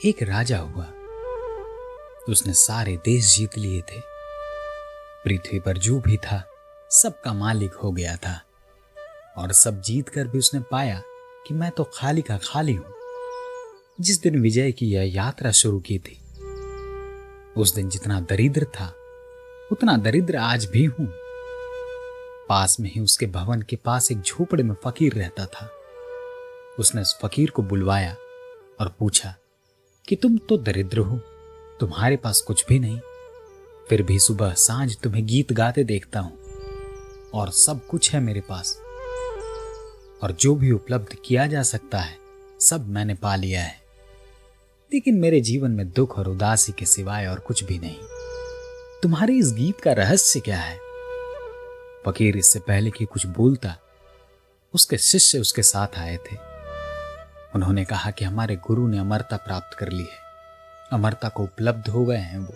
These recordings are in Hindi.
एक राजा हुआ। उसने सारे देश जीत लिए थे। पृथ्वी पर जो भी था सबका मालिक हो गया था। और सब जीत कर भी उसने पाया कि मैं तो खाली का खाली हूं। जिस दिन विजय की यह यात्रा शुरू की थी, उस दिन जितना दरिद्र था उतना दरिद्र आज भी हूं। पास में ही उसके भवन के पास एक झोपड़े में फकीर रहता था। उसने उस फकीर को बुलवाया और पूछा कि तुम तो दरिद्र हो, तुम्हारे पास कुछ भी नहीं, फिर भी सुबह सांझ तुम्हें गीत गाते देखता हूं और सब कुछ है मेरे पास, और जो भी उपलब्ध किया जा सकता है सब मैंने पा लिया है, लेकिन मेरे जीवन में दुख और उदासी के सिवाय और कुछ भी नहीं। तुम्हारे इस गीत का रहस्य क्या है? फकीर इससे पहले कि कुछ बोलता, उसके शिष्य उसके साथ आए थे। उन्होंने कहा कि हमारे गुरु ने अमरता प्राप्त कर ली है, अमरता को उपलब्ध हो गए हैं वो,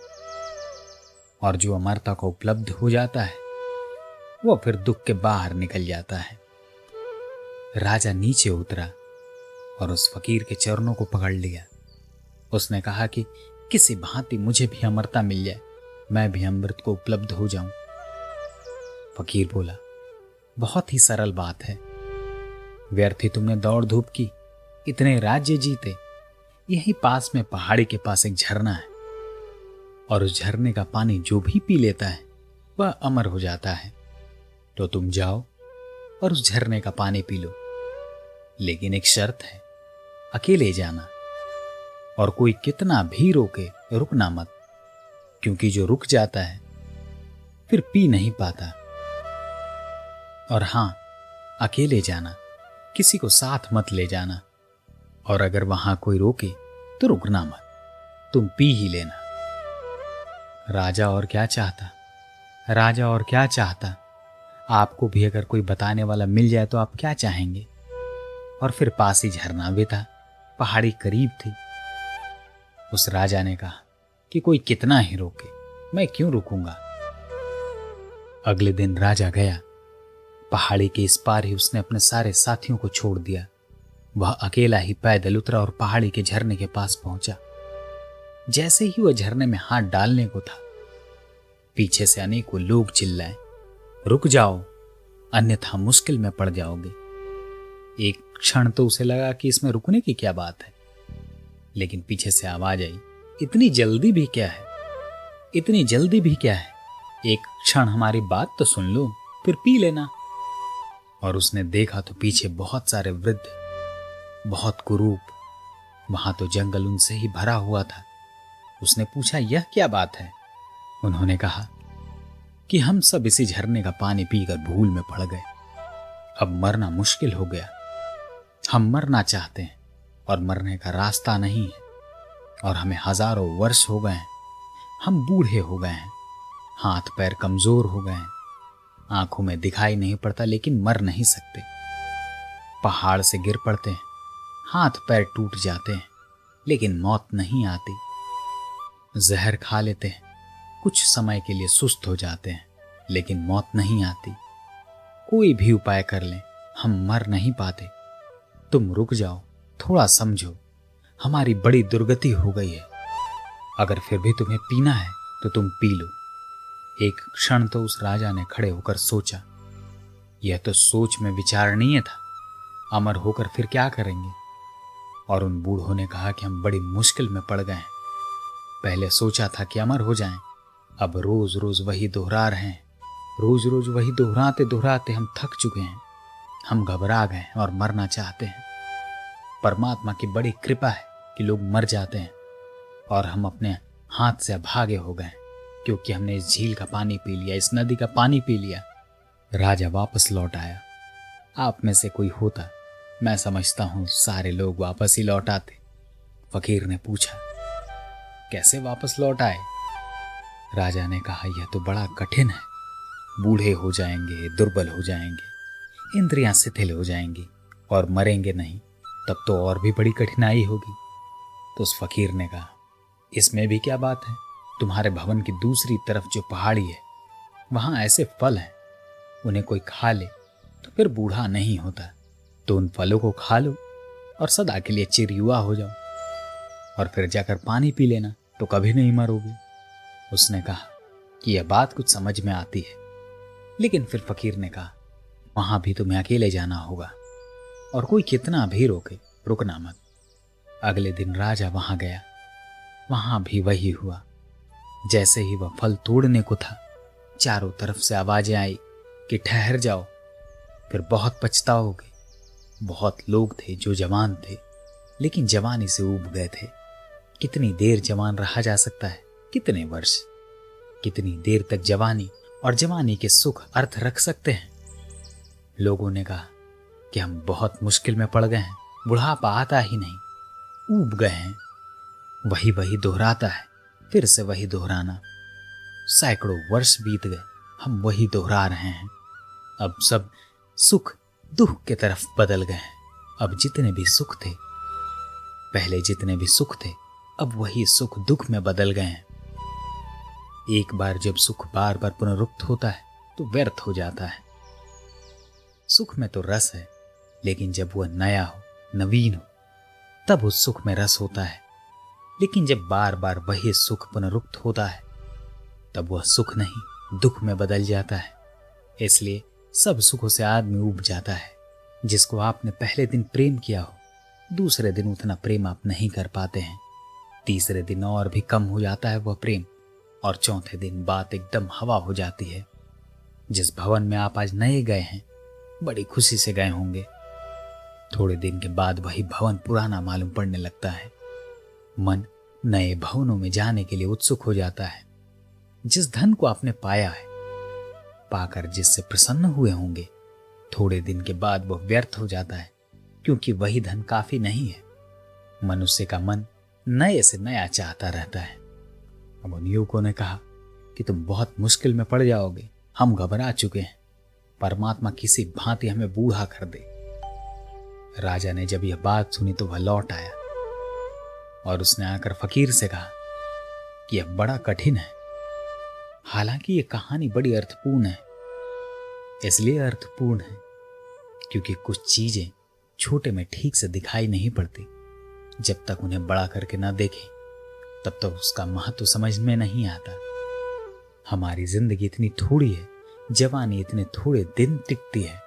और जो अमरता को उपलब्ध हो जाता है वो फिर दुख के बाहर निकल जाता है। राजा नीचे उतरा और उस फकीर के चरणों को पकड़ लिया। उसने कहा कि किसी भांति मुझे भी अमरता मिल जाए, मैं भी अमृत को उपलब्ध हो जाऊं। फकीर बोला, बहुत ही सरल बात है। व्यर्थ ही तुमने दौड़ धूप की, इतने राज्य जीते, यहीं पास में पहाड़ी के पास एक झरना है, और उस झरने का पानी जो भी पी लेता है वह अमर हो जाता है। तो तुम जाओ और उस झरने का पानी पी लो, लेकिन एक शर्त है, अकेले जाना, और कोई कितना भी रोके रुकना मत, क्योंकि जो रुक जाता है फिर पी नहीं पाता। और हां, अकेले जाना, किसी को साथ मत ले जाना, और अगर वहां कोई रोके तो रुकना मत, तुम पी ही लेना। राजा और क्या चाहता, राजा और क्या चाहता? आपको भी अगर कोई बताने वाला मिल जाए तो आप क्या चाहेंगे? और फिर पास ही झरना भी था, पहाड़ी करीब थी। उस राजा ने कहा कि कोई कितना ही रोके, मैं क्यों रुकूंगा। अगले दिन राजा गया। पहाड़ी के इस पार ही उसने अपने सारे साथियों को छोड़ दिया। वह अकेला ही पैदल उतरा और पहाड़ी के झरने के पास पहुंचा। जैसे ही वह झरने में हाथ डालने को था, पीछे से अनेकों लोग चिल्लाए, रुक जाओ, अन्यथा मुश्किल में पड़ जाओगे। एक क्षण तो उसे लगा कि इसमें रुकने की क्या बात है, लेकिन पीछे से आवाज आई, इतनी जल्दी भी क्या है, इतनी जल्दी भी क्या है, एक क्षण हमारी बात तो सुन लो, फिर पी लेना। और उसने देखा तो पीछे बहुत सारे वृद्ध, बहुत कुरूप, वहां तो जंगल उनसे ही भरा हुआ था। उसने पूछा, यह क्या बात है? उन्होंने कहा कि हम सब इसी झरने का पानी पीकर भूल में पड़ गए, अब मरना मुश्किल हो गया। हम मरना चाहते हैं और मरने का रास्ता नहीं है, और हमें हजारों वर्ष हो गए हैं, हम बूढ़े हो गए हैं, हाथ पैर कमजोर हो गए हैं, आंखों में दिखाई नहीं पड़ता, लेकिन मर नहीं सकते। पहाड़ से गिर पड़ते हैं, हाथ पैर टूट जाते हैं, लेकिन मौत नहीं आती। जहर खा लेते हैं, कुछ समय के लिए सुस्त हो जाते हैं, लेकिन मौत नहीं आती। कोई भी उपाय कर लें, हम मर नहीं पाते। तुम रुक जाओ, थोड़ा समझो, हमारी बड़ी दुर्गति हो गई है। अगर फिर भी तुम्हें पीना है तो तुम पी लो। एक क्षण तो उस राजा ने खड़े होकर सोचा। यह तो सोच में विचारणीय था, अमर होकर फिर क्या करेंगे? और उन बूढ़ों ने कहा कि हम बड़ी मुश्किल में पड़ गए हैं। पहले सोचा था कि अमर हो जाएं, अब रोज रोज वही दोहरा रहे हैं, रोज रोज वही दोहराते दोहराते हम थक चुके हैं, हम घबरा गए और मरना चाहते हैं। परमात्मा की बड़ी कृपा है कि लोग मर जाते हैं, और हम अपने हाथ से अभागे हो गए, क्योंकि हमने इस झील का पानी पी लिया, इस नदी का पानी पी लिया। राजा वापस लौट आया। आप में से कोई होता, मैं समझता हूं सारे लोग वापस ही लौट आते। फकीर ने पूछा, कैसे वापस लौट आए? राजा ने कहा, यह तो बड़ा कठिन है। बूढ़े हो जाएंगे, दुर्बल हो जाएंगे, इंद्रियां शिथिल हो जाएंगी और मरेंगे नहीं, तब तो और भी बड़ी कठिनाई होगी। तो उस फकीर ने कहा, इसमें भी क्या बात है? तुम्हारे भवन की दूसरी तरफ जो पहाड़ी है, वहां ऐसे फल हैं, उन्हें कोई खा ले तो फिर बूढ़ा नहीं होता। तो उन फलों को खा लो और सदा के लिए चिरयुवा हो जाओ। और फिर जाकर पानी पी लेना तो कभी नहीं मरोगे। उसने कहा कि यह बात कुछ समझ में आती है, लेकिन फिर फकीर ने कहा, वहां भी तुम्हें अकेले जाना होगा, और कोई कितना भी रोके रुकना मत। अगले दिन राजा वहां गया। वहां भी वही हुआ। जैसे ही वह फल तोड़ने को था, चारों तरफ से आवाजें आई कि ठहर जाओ, फिर बहुत पछताओगे। बहुत लोग थे जो जवान थे, लेकिन जवानी से ऊब गए थे। कितनी देर जवान रहा जा सकता है? कितने वर्ष? कितनी देर तक जवानी और जवानी के सुख अर्थ रख सकते हैं? लोगों ने कहा कि हम बहुत मुश्किल में पड़ गए हैं, बुढ़ापा आता ही नहीं, ऊब गए हैं। वही वही दोहराता है, फिर से वही दोहराना। सैकड़ों वर्ष बीत गए, हम वही दोहरा रहे हैं। अब सब सुख दुख के तरफ बदल गए हैं। अब जितने भी सुख थे, पहले जितने भी सुख थे, अब वही सुख दुख में बदल गए हैं। एक बार जब सुख बार बार पुनरुक्त होता है तो व्यर्थ हो जाता है। सुख में तो रस है, लेकिन जब वह नया हो, नवीन हो, तब उस सुख में रस होता है। लेकिन जब बार बार वही सुख पुनरुक्त होता है, तब वह सुख नहीं दुख में बदल जाता है। इसलिए सब सुखों से आदमी ऊब जाता है। जिसको आपने पहले दिन प्रेम किया हो, दूसरे दिन उतना प्रेम आप नहीं कर पाते हैं। तीसरे दिन और भी कम हो जाता है वह प्रेम, और चौथे दिन बात एकदम हवा हो जाती है। जिस भवन में आप आज नए गए हैं, बड़ी खुशी से गए होंगे। थोड़े दिन के बाद वही भवन पुराना मालूम पड़ने लगता है। मन नए भवनों में जाने के लिए उत्सुक हो जाता है। जिस धन को आपने पाया है, पाकर जिससे प्रसन्न हुए होंगे, थोड़े दिन के बाद वह व्यर्थ हो जाता है, क्योंकि वही धन काफी नहीं है। मनुष्य का मन नए से नया चाहता रहता है। अब उन युवकों ने कहा कि तुम बहुत मुश्किल में पड़ जाओगे, हम घबरा चुके हैं, परमात्मा किसी भांति हमें बूढ़ा कर दे। राजा ने जब यह बात सुनी तो वह लौट आया और उसने आकर फकीर से कहा कि यह बड़ा कठिन है। हालांकि यह कहानी बड़ी अर्थपूर्ण है। इसलिए अर्थपूर्ण है क्योंकि कुछ चीजें छोटे में ठीक से दिखाई नहीं पड़ती। जब तक उन्हें बड़ा करके ना देखें, तब तक उसका महत्व समझ में नहीं आता। हमारी जिंदगी इतनी थोड़ी है, जवानी इतने थोड़े दिन टिकती है,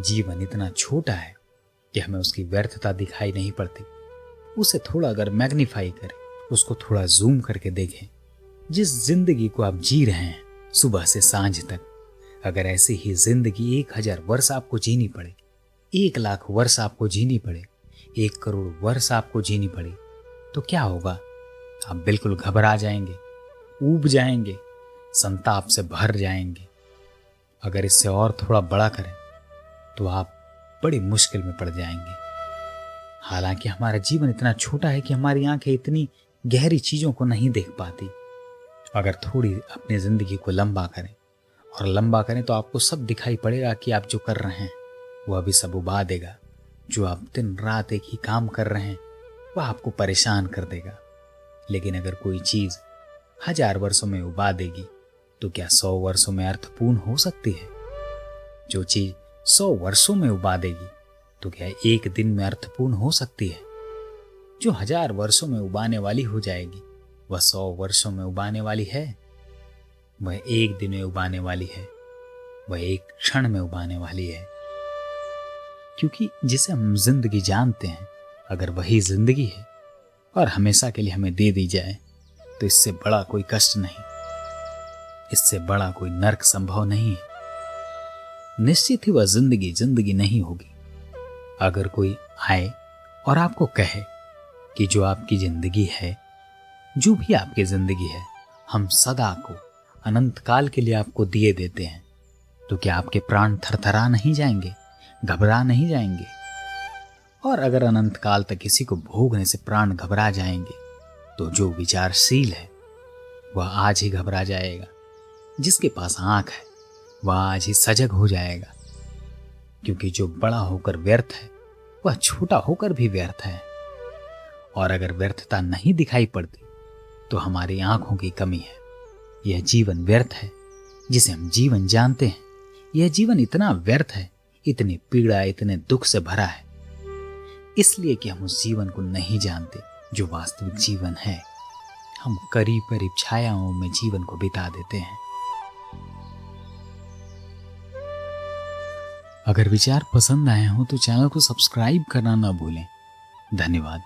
जीवन इतना छोटा है कि हमें उसकी व्यर्थता दिखाई नहीं पड़ती। उसे थोड़ा अगर मैग्नीफाई करें, उसको थोड़ा जूम करके देखें, जिस जिंदगी को आप जी रहे हैं सुबह से सांझ तक, अगर ऐसी ही जिंदगी 1000 वर्ष आपको जीनी पड़े, 1 लाख वर्ष आपको जीनी पड़े, 1 करोड़ वर्ष आपको जीनी पड़े, तो क्या होगा? आप बिल्कुल घबरा जाएंगे, ऊब जाएंगे, संताप से भर जाएंगे। अगर इससे और थोड़ा बड़ा करें तो आप बड़ी मुश्किल में पड़ जाएंगे। हालांकि हमारा जीवन इतना छोटा है कि हमारी आंखें इतनी गहरी चीजों को नहीं देख पाती। अगर थोड़ी अपनी जिंदगी को लंबा करें और लंबा करें तो आपको सब दिखाई पड़ेगा कि आप जो कर रहे हैं वह भी सब उबा देगा। जो आप दिन रात एक ही काम कर रहे हैं वह आपको परेशान कर देगा। लेकिन अगर कोई चीज 1000 वर्षों में उबा देगी तो क्या 100 वर्षों में अर्थपूर्ण हो सकती है? जो चीज 100 वर्षों में उबा देगी तो क्या एक दिन में अर्थपूर्ण हो सकती है? जो 1000 वर्षों में उबाने वाली हो जाएगी वह 100 वर्षों में उबाने वाली है? वह एक दिन में उबाने वाली है, वह एक क्षण में उबाने वाली है। क्योंकि जिसे हम जिंदगी जानते हैं, अगर वही जिंदगी है और हमेशा के लिए हमें दे दी जाए, तो इससे बड़ा कोई कष्ट नहीं, इससे बड़ा कोई नर्क संभव नहीं है। निश्चित ही वह जिंदगी जिंदगी नहीं होगी। अगर कोई आए और आपको कहे कि जो आपकी जिंदगी है, जो भी आपकी जिंदगी है, हम सदा को अनंत काल के लिए आपको दिए देते हैं, तो क्या आपके प्राण थरथरा नहीं जाएंगे, घबरा नहीं जाएंगे? और अगर अनंत काल तक किसी को भोगने से प्राण घबरा जाएंगे, तो जो विचारशील है वह आज ही घबरा जाएगा। जिसके पास आंख है वह आज ही सजग हो जाएगा। क्योंकि जो बड़ा होकर व्यर्थ है वह छोटा होकर भी व्यर्थ है। और अगर व्यर्थता नहीं दिखाई पड़ती तो हमारी आंखों की कमी है। यह जीवन व्यर्थ है जिसे हम जीवन जानते हैं। यह जीवन इतना व्यर्थ है, इतनी पीड़ा, इतने दुख से भरा है, इसलिए कि हम उस जीवन को नहीं जानते जो वास्तविक जीवन है, हम करीब करीब छायाओं में जीवन को बिता देते हैं। अगर विचार पसंद आए हों तो चैनल को सब्सक्राइब करना ना भूलें। धन्यवाद।